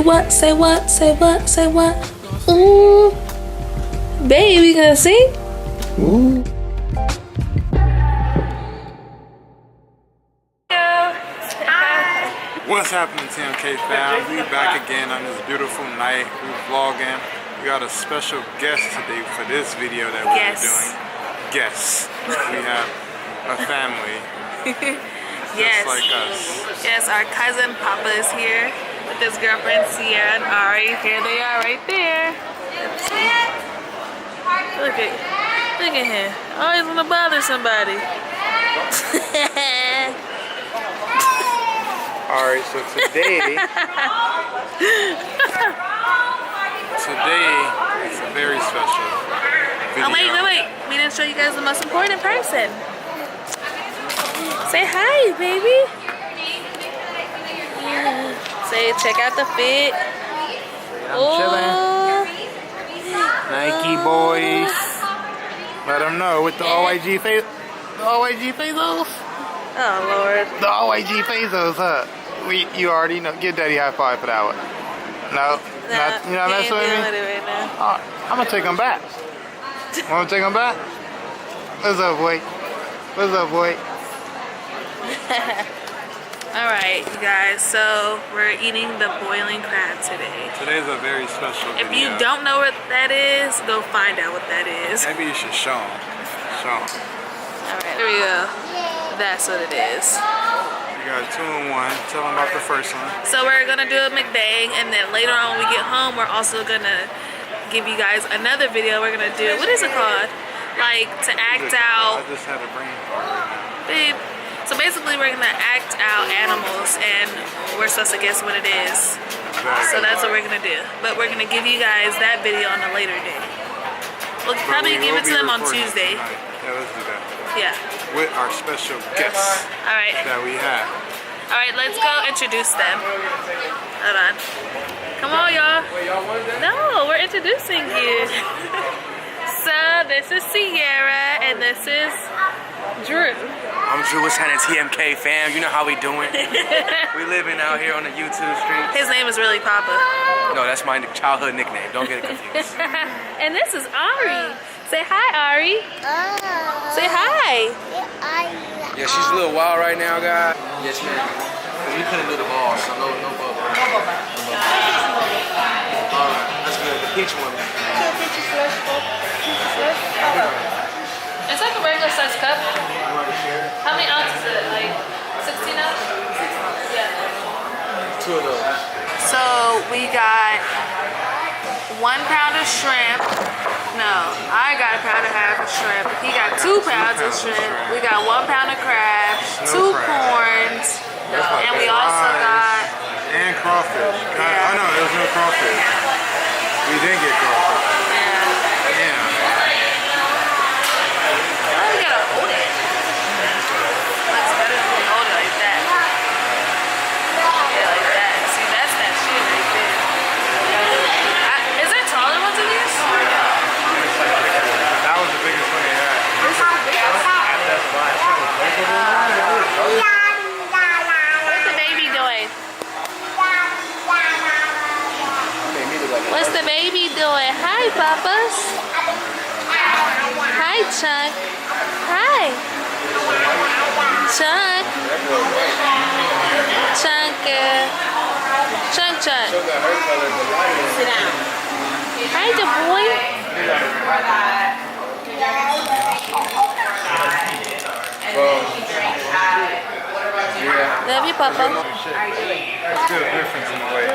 what? Say what? Say what? Say what? Ooh. Babe, you gonna sing? Ooh. What's happening, TMK fam? We back again on this beautiful night. We're vlogging. We got a special guest today for this video that we're doing. Guests. We have a family. Yes. Just like us. Yes, our cousin Papa is here with his girlfriend Sierra and Ari. Here they are right there. Look at him. Always wanna bother somebody. Alright, so today it's a very special video. Oh wait. We didn't show you guys the most important person. Say hi, baby. Say check out the fit. I'm chilling. Nike boys. Let them know with the OIG face. The OIG Bezos? Oh Lord. The OIG Bezos, huh? You already know. Give Daddy a high five for that one. No, you're not messing with me? Right now. I'm gonna take him back. Wanna take him back? What's up, boy? What's up, boy? Alright, you guys, so we're eating the boiling crab today. Today's a very special video. If you don't know what that is, go find out what that is. Maybe you should show him. Alright, here we go. That's what it is. You got 2 in 1. Tell them about the first one. So we're gonna do a mukbang, and then later on when we get home, we're also gonna give you guys another video. We're gonna do, what is it called? Like, to act out. I just had a brain fart. Babe. So basically we're gonna act out animals, and we're supposed to guess what it is. Exactly. So that's what we're gonna do. But we're gonna give you guys that video on a later day. We'll probably give it to them on Tuesday. Tonight. Yeah, let's do that. Yeah. With our special guests Alright. that we have. Alright, let's go introduce them. Hold on. Come on, y'all. No, we're introducing you. So, this is Sierra, and this is Drew. I'm Drew, what's happening, TMK fam? You know how we doing. We living out here on the YouTube street. His name is really Papa. No, that's my childhood nickname. Don't get it confused. And this is Ari. Say hi, Ari. Say hi. Yeah, she's a little wild right now, guys. Yes, ma'am. Because we couldn't do the ball, so no bubble. Alright, that's good. The peach one. It's like a regular size cup. How many ounces is it? Like 16 ounces? Yeah. 2 of those. So we got 1 pound of shrimp. No, I got a pound and a half of shrimp. He got 2 pounds of shrimp. We got 1 pound of crabs, 2 corns, and we also got and crawfish. Yeah. Oh no, there's no crawfish. We didn't get crawfish. Yeah. Oh, we gotta hold it. Looks better if we hold it like that. Yeah, like that. See, that's that shit right there. Is there taller ones in these? That was the biggest one they had. What's the baby doing? What's the baby doing? Hi, Papas. Hi, Chunk. Hi. Chunk. Chunk. Chunk. Sit down. Hi, the boy. Love you, Papa. That's still a difference in the way.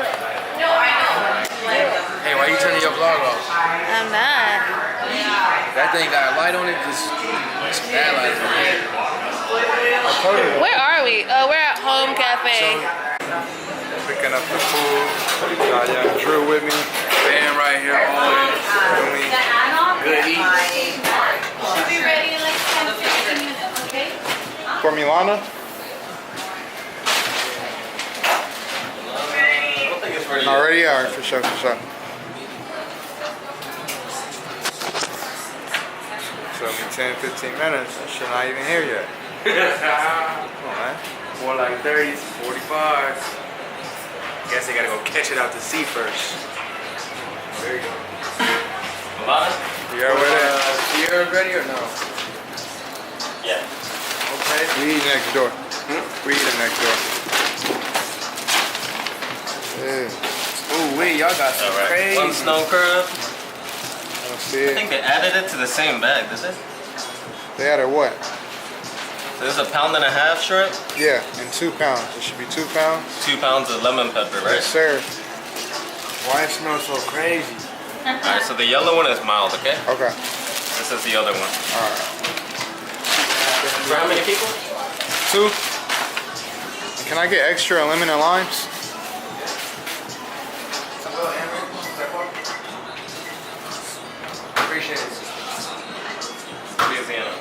Hey, why you turning your vlog off? I'm not. That thing got a light on it, just bad light on it. Where are we? Oh, we're at Home Cafe. Picking up the food. Got young Drew with me. Bam right here, always. Good eat. Should be ready in like 10-15 minutes, okay? For Milana? Already are, for sure. So in 10-15 minutes, I should not even here yet. Come on, man. More like 30s, 45s. I guess they gotta go catch it out to sea first. There you go. You got with it? Sierra ready or no? Yeah. Okay. We eat next door. We eat it next door. Yeah. Ooh, wait, y'all got some crazy. One snow crab. Let's see I it. think they added it to the same bag, does it? They added what? There's a 1.5 pound shrimp, Yeah, and 2 pounds. It should be 2 pounds. 2 pounds of lemon pepper, right? Yes, sir. Why it smells so crazy? Alright, so the yellow one is mild, okay? Okay. This is the other one. All right. For how many people? 2. Can I get extra lemon and limes? Appreciate it. Louisiana.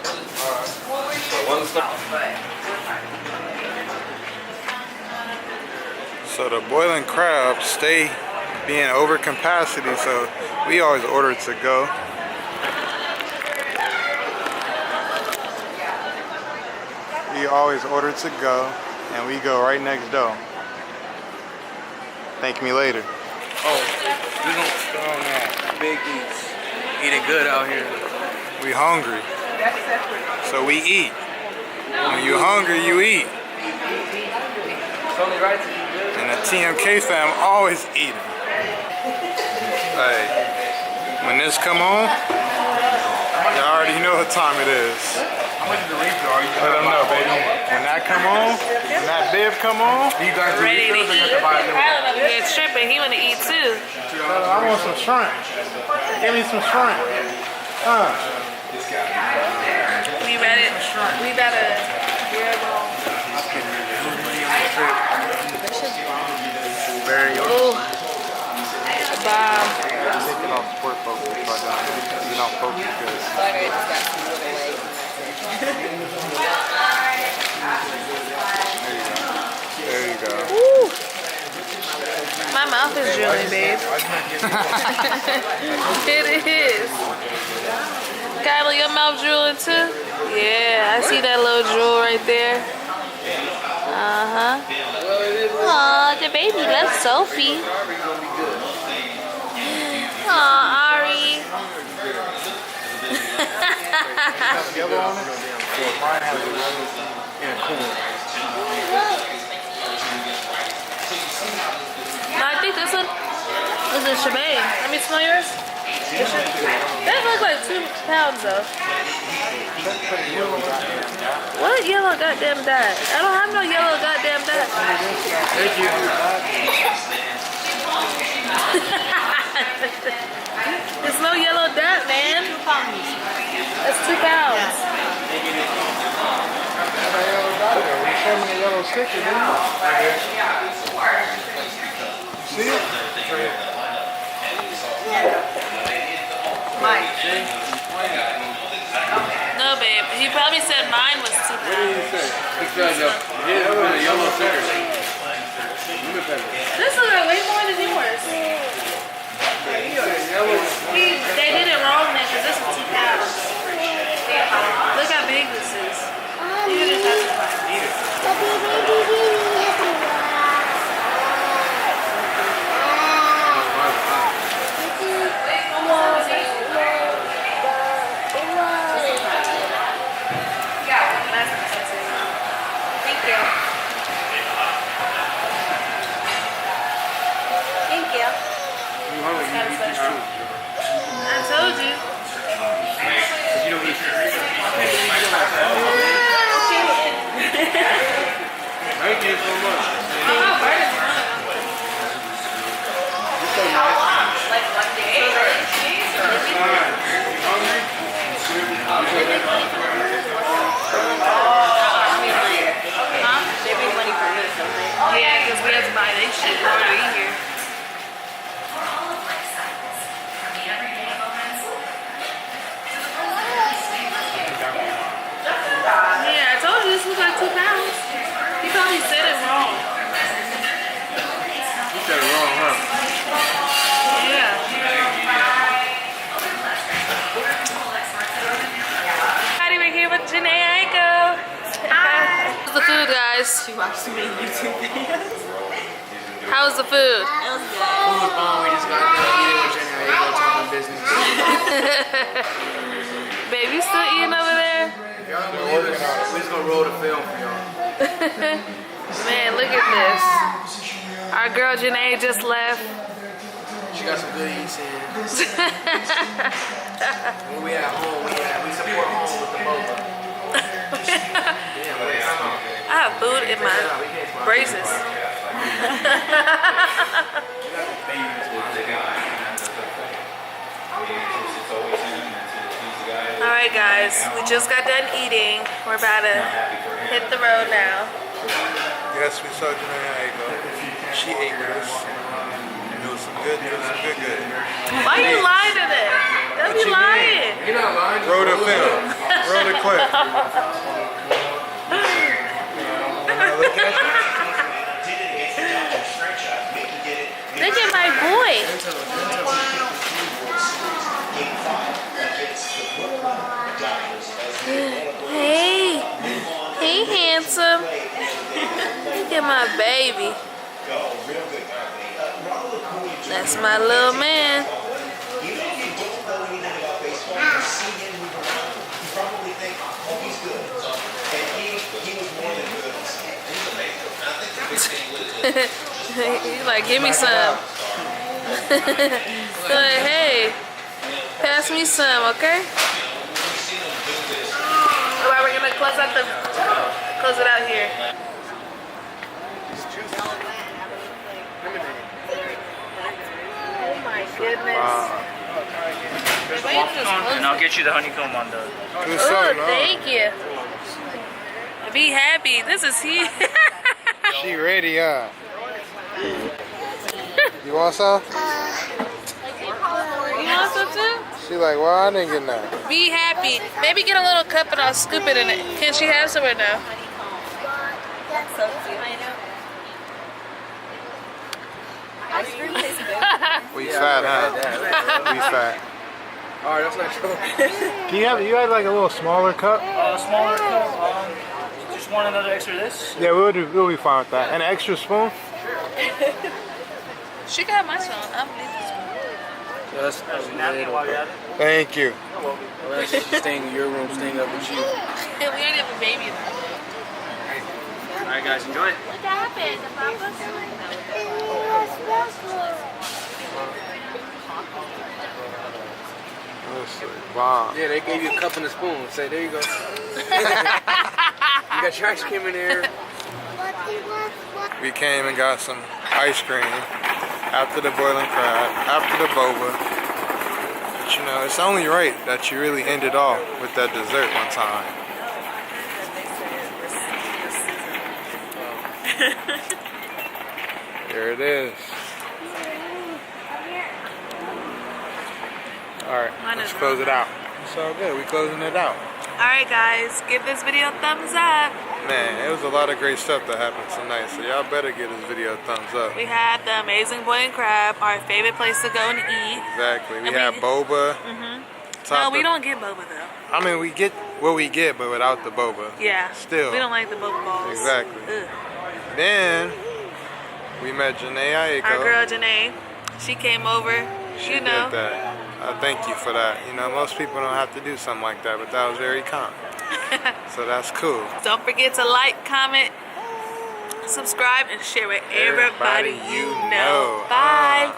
So one snow. So the boiling crabs stay being over capacity, so we always order to go. We always order to go, and we go right next door. Thank me later. Oh, we gonna strong that. Big eats. Eating good out here. We hungry, so we eat. When you hungry, you eat. It's only right to eat good. And the TMK fam always eating. Hey, when this come on, you already know what time it is. How much is the refill? Are you Let them know, baby. When that come on, when that bib come on, you guys do Ready to refills or you eat. have to buy a new one? Kylan over here tripping. He want to eat too. I want some shrimp. Give me some shrimp. We better. We better. Very Ooh. Bomb. taking off sport focus, but even off focus good. There you go. Woo. My mouth is drooling, babe. It is. Kyla, your mouth drooling too? Yeah, I see that little drool right there. Uh-huh. Aw, the baby loves Sophie. Aw, Ari. Yellow on it? Mine has a yellow and a cool. No, I think this one is a shebang. Let me smell yours. That looks like 2 pounds though. What yellow goddamn dot? I don't have no yellow goddamn dot. Thank you. There's no yellow dot, man. That's 2 pounds. We showed me a yellow sticker, didn't you? See it? No, babe. He probably said mine was 2 What did pounds. he say? It's got a yellow sticker. This is like way more than yours. They did it wrong then because this is 2 pounds. Look how big this is. You just have to find it. Thank you. Thank you. I told you. You don't eat. Thank you so much. I'm not burning it. Like one Huh? They bring money for me, don't they? Yeah, because we have to buy this shit in order to eat here. Yeah, I told you this was like 2 pounds. He probably said it wrong. You said it wrong, huh? Yeah. Hi, we're here with Jhene Aiko. Hi. What's the food, guys? She watched too many YouTube videos. How was the food? Food was bomb. We just got done eating with Jhene Aiko talking business. Babe, you still eating over there? If y'all don't believe us, we just gonna roll the film for y'all. Man, look at this. Our girl Jhene just left. She got some good eats in. When we at home, we support home with the boba. I have food in my braces. Alright guys, we just got done eating. We're about to hit the road now. Yes, we saw Jhene Aiko. She ate with us. It was some good. Why are you lying to them? Don't be lying. You're not lying. Roll the film. Roll the clip. Look at my boy. Hey. Hey, handsome. Look at my baby. That's my little man. He's like, give me some. Like, hey, pass me some, okay? Alright, we're gonna close it out here. Oh my goodness. And I'll get you the honeycomb on the... Oh, thank you. Be happy. This is huge. She ready, huh? You want some? You want some too? She like, well, I didn't get none. Be happy. Maybe get a little cup and I'll scoop it in it. Can she have some or no? That's so cute. I know. Ice cream tastes good. We fat, huh? We fat. Alright, that's not true. Do you have like a little smaller cup? Smaller cup. Just want another extra of this? Yeah, we'll be fine with that. And an extra spoon? She got my spoon. I'm leaving the spoon. That's Napkin while you're at it. Thank you. well, that's just staying in your room, staying up with you. We already have a baby though. Alright guys, enjoy it. What happened? The papa's Wow. Yeah, they gave you a cup and a spoon. Say, there you go. You got your ice cream in there. We came and got some ice cream after the boiling crab, after the boba. But you know, it's only right that you really end it off with that dessert one time. There it is. Alright, let's close it out. It's all good, we closing it out. Alright guys, give this video a thumbs up. Man, it was a lot of great stuff that happened tonight, so y'all better give this video a thumbs up. We had the amazing boiling crab, our favorite place to go and eat. Exactly. We And had boba. No, we don't get boba though. I mean, we get what we get, but without the boba. Yeah. Still. We don't like the boba balls. Exactly. Ugh. Then we met Jhene Aiko. Our girl Jhene, she came over. She you know. did that. Thank you for that. You know, most people don't have to do something like that, but that was very kind. So that's cool. Don't forget to like, comment, subscribe, and share with everybody you know. Bye.